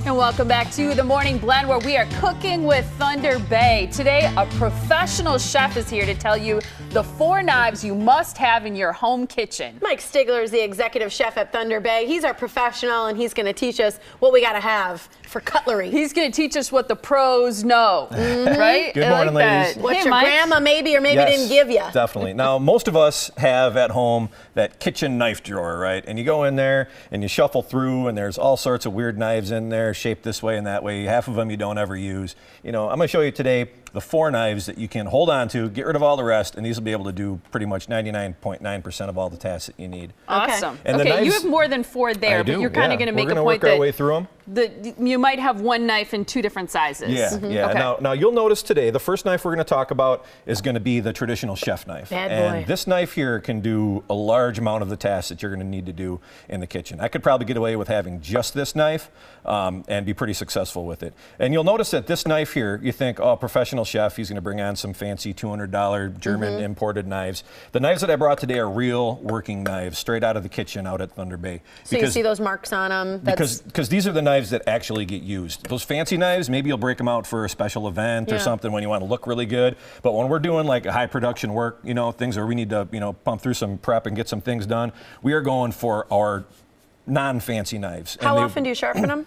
And welcome back to the Morning Blend, where we are cooking with Thunder Bay. Today, a professional chef is here to tell you the 4 knives you must have in your home kitchen. Mike Stigler is the executive chef at Thunder Bay. He's our professional, and he's going to teach us what we got to have for cutlery. He's going to teach us what the pros know, right? Good morning, ladies. What your grandma maybe or maybe didn't give you. Definitely. Now, most of us have at home that kitchen knife drawer, right? And you go in there and you shuffle through, and there's all sorts of weird knives in there, shaped this way and that way. Half of them you don't ever use. You know, I'm going to show you today the 4 knives that you can hold on to, get rid of all the rest, and these will be able to do pretty much 99.9% of all the tasks that you need. Awesome. And okay, knives, you have more than 4 there, but you're kind of going to make a point work that our way through them. You might have 1 knife in 2 different sizes. Yeah, yeah. Okay. Now you'll notice today, the first knife we're going to talk about is going to be the traditional chef knife. And this knife here can do a large amount of the tasks that you're going to need to do in the kitchen. I could probably get away with having just this knife and be pretty successful with it. And you'll notice that this knife here, you think, oh, professional chef, he's going to bring on some fancy $200 German imported knives. The knives that I brought today are real working knives, straight out of the kitchen out at Thunder Bay. So you see those marks on them? Because these are the knives that actually get used. Those fancy knives, maybe you'll break them out for a special event or something when you want to look really good. But when we're doing like a high production work, you know, things where we need to, you know, pump through some prep and get some things done, we are going for our non-fancy knives. How often do you sharpen them?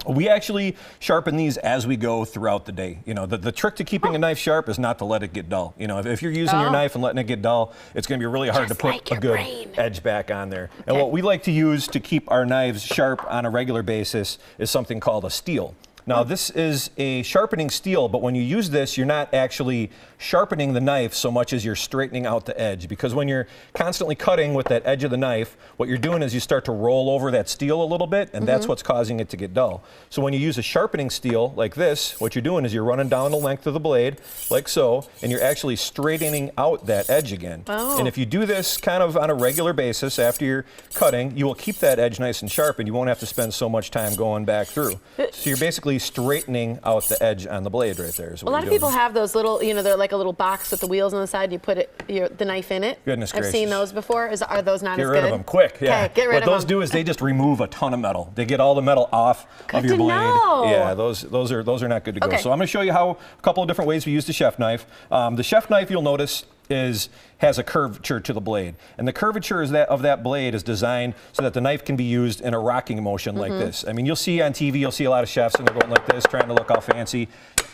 We actually sharpen these as we go throughout the day. You know, the trick to keeping a knife sharp is not to let it get dull. You know, if you're using your knife and letting it get dull, it's going to be really hard to put a good edge back on there. Okay. And what we like to use to keep our knives sharp on a regular basis is something called a steel. Now, this is a sharpening steel, but when you use this, you're not actually sharpening the knife so much as you're straightening out the edge. Because when you're constantly cutting with that edge of the knife, what you're doing is you start to roll over that steel a little bit, and that's what's causing it to get dull. So when you use a sharpening steel like this, what you're doing is you're running down the length of the blade, like so, and you're actually straightening out that edge again. And if you do this kind of on a regular basis after you're cutting, you will keep that edge nice and sharp, and you won't have to spend so much time going back through. So you're basically straightening out the edge on the blade right there. A lot of people have those little, you know, they're like a little box with the wheels on the side. You put the knife in it. Goodness gracious. I've seen those before. Are those not as good? Get rid of them quick. Yeah. Okay, get rid of them. What those do is they just remove a ton of metal. They get all the metal off of your blade. Yeah, those are not good to go. So I'm going to show you how a couple of different ways we use the chef knife. The chef knife, you'll notice, has a curvature to the blade, and the curvature of that blade is designed so that the knife can be used in a rocking motion like this. I mean, you'll see on TV, you'll see a lot of chefs and they're going like this, trying to look all fancy.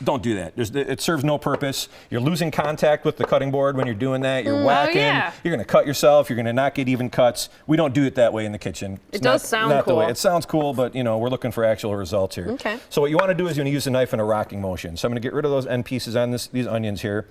Don't do that. It serves no purpose. You're losing contact with the cutting board when you're doing that. You're whacking. You're going to cut yourself. You're going to not get even cuts. We don't do it that way in the kitchen. It does sound cool. It sounds cool, but you know, we're looking for actual results here. Okay. So what you want to do is you're going to use the knife in a rocking motion. So I'm going to get rid of those end pieces on these onions here.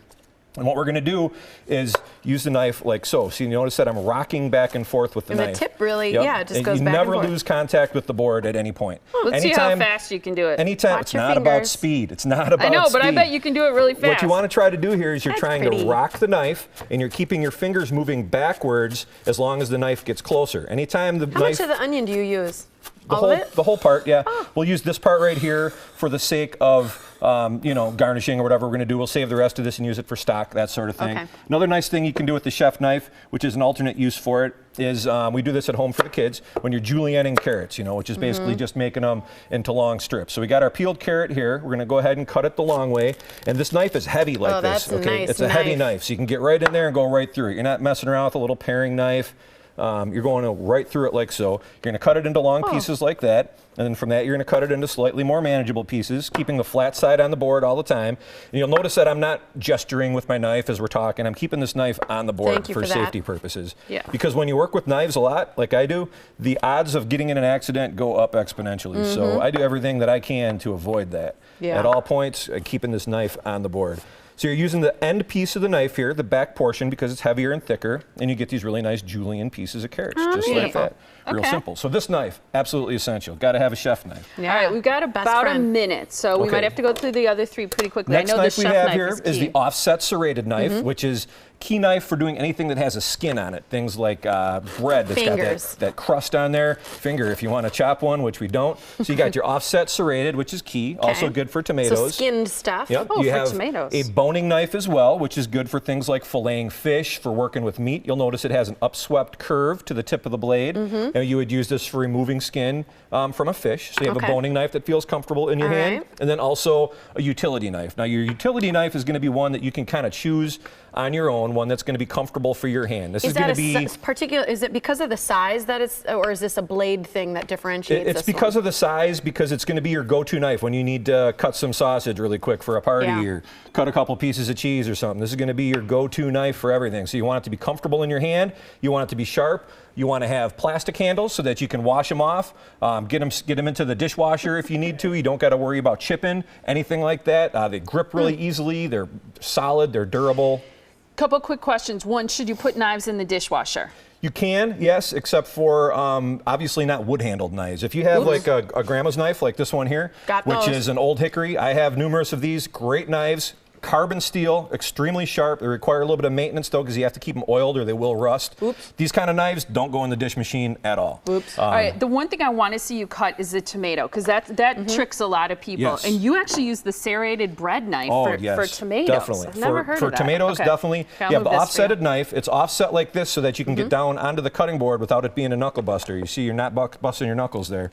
And what we're going to do is use the knife like so. So you notice that I'm rocking back and forth with the knife. And the tip really, it just goes back and forth. You never lose contact with the board at any point. Let's see how fast you can do it. Anytime. It's not about speed. It's not about speed. I know, but I bet you can do it really fast. What you want to try to do here is you're trying to rock the knife, and you're keeping your fingers moving backwards as long as the knife gets closer. Anytime the knife... How much of the onion do you use? The whole part, yeah. We'll use this part right here for the sake of, you know, garnishing or whatever we're going to do. We'll save the rest of this and use it for stock, that sort of thing. Another nice thing you can do with the chef knife, which is an alternate use for it, is we do this at home for the kids when you're julienning carrots, you know, which is basically just making them into long strips. So we got our peeled carrot here. We're going to go ahead and cut it the long way. And this knife is heavy like this. Okay, it's a heavy knife, so you can get right in there and go right through it. You're not messing around with a little paring knife. You're going right through it like so. You're going to cut it into long pieces like that, and then from that you're going to cut it into slightly more manageable pieces, keeping the flat side on the board all the time. And you'll notice that I'm not gesturing with my knife as we're talking. I'm keeping this knife on the board for safety purposes. Yeah. Because when you work with knives a lot, like I do, the odds of getting in an accident go up exponentially. So I do everything that I can to avoid that. At all points, keeping this knife on the board. So you're using the end piece of the knife here, the back portion, because it's heavier and thicker, and you get these really nice julienne pieces of carrots, just like that. Real simple. So this knife, absolutely essential. Got to have a chef knife. All right, we've got about a minute, so we might have to go through the other 3 pretty quickly. Next I know knife the we chef have knife here is the offset serrated knife, which is key knife for doing anything that has a skin on it. Things like bread that's got that crust on there. Finger if you want to chop one, which we don't. So you got your offset serrated, which is key. Also good for tomatoes. So skinned stuff. Yep. Oh, you for have tomatoes. a boning knife as well, which is good for things like filleting fish, for working with meat. You'll notice it has an upswept curve to the tip of the blade. And you would use this for removing skin from a fish. So you have a boning knife that feels comfortable in your hand. And then also a utility knife. Now your utility knife is going to be one that you can kind of choose on your own, one that's going to be comfortable for your hand. This is going to be particular. Is it because of the size that it's, or is this a blade thing that differentiates? It's because of the size, because it's going to be your go-to knife when you need to cut some sausage really quick for a party or cut a couple pieces of cheese or something. This is going to be your go-to knife for everything. So you want it to be comfortable in your hand. You want it to be sharp. You want to have plastic handles so that you can wash them off. Get them into the dishwasher if you need to. You don't got to worry about chipping, anything like that. They grip really easily. They're solid. They're durable. Couple quick questions. One, should you put knives in the dishwasher? You can, yes, except for obviously not wood-handled knives. If you have like a grandma's knife, like this one here, which is an old hickory, I have numerous of these great knives. Carbon steel, extremely sharp. They require a little bit of maintenance though, because you have to keep them oiled or they will rust. These kind of knives don't go in the dish machine at all. All right, the one thing I want to see you cut is the tomato, because that tricks a lot of people. And you actually use the serrated bread knife for tomatoes. Definitely. I've never heard of for that. tomatoes, definitely. You have the offsetted knife. It's offset like this so that you can get down onto the cutting board without it being a knuckle buster. You see, you're not busting your knuckles there.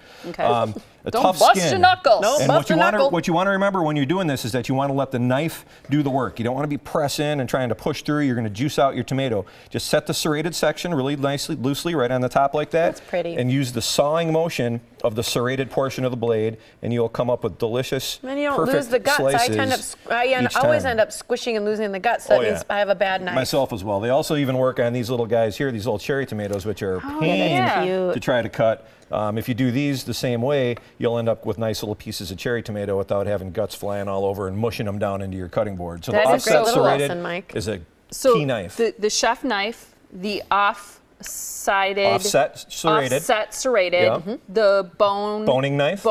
A Don't tough bust skin. your knuckles. No, And bust what you want to remember when you're doing this is that you want to let the knife do the work. You don't want to be pressing and trying to push through. You're going to juice out your tomato. Just set the serrated section really nicely, loosely, right on the top like that. That's pretty. And use the sawing motion of the serrated portion of the blade, and you'll come up with delicious, And you don't perfect lose the guts. slices. I always end up squishing and losing the guts. So that means I have a bad knife. Myself as well. They also even work on these little guys here, these little cherry tomatoes, which are a pain to try to cut. If you do these the same way, you'll end up with nice little pieces of cherry tomato without having guts flying all over and mushing them down into your cutting board. So That the is a great offset little serrated lesson, Mike. is a key knife. The chef knife, the offset serrated, the boning knife,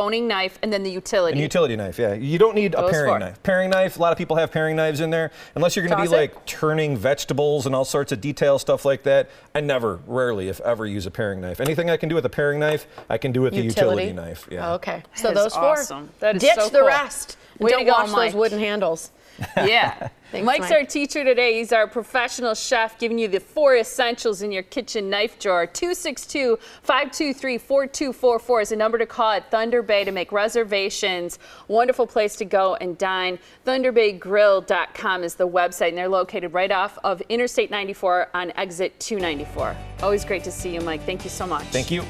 and then the utility. And utility knife, yeah. You don't need a paring knife. Paring knife, a lot of people have paring knives in there. Unless you're going to be like turning vegetables and all sorts of detail stuff like that, I rarely, if ever, use a paring knife. Anything I can do with a paring knife, I can do with the utility knife. Yeah. Okay. So That is those four. awesome. That is Ditch so the cool. rest. Way to Don't go, wash Mike. those wooden handles. Yeah. Thanks, Mike's Mike. our teacher today. He's our professional chef, giving you the 4 essentials in your kitchen knife drawer. 262-523-4244 is the number to call at Thunder Bay to make reservations. Wonderful place to go and dine. ThunderBayGrill.com is the website, and they're located right off of Interstate 94 on exit 294. Always great to see you, Mike. Thank you so much. Thank you.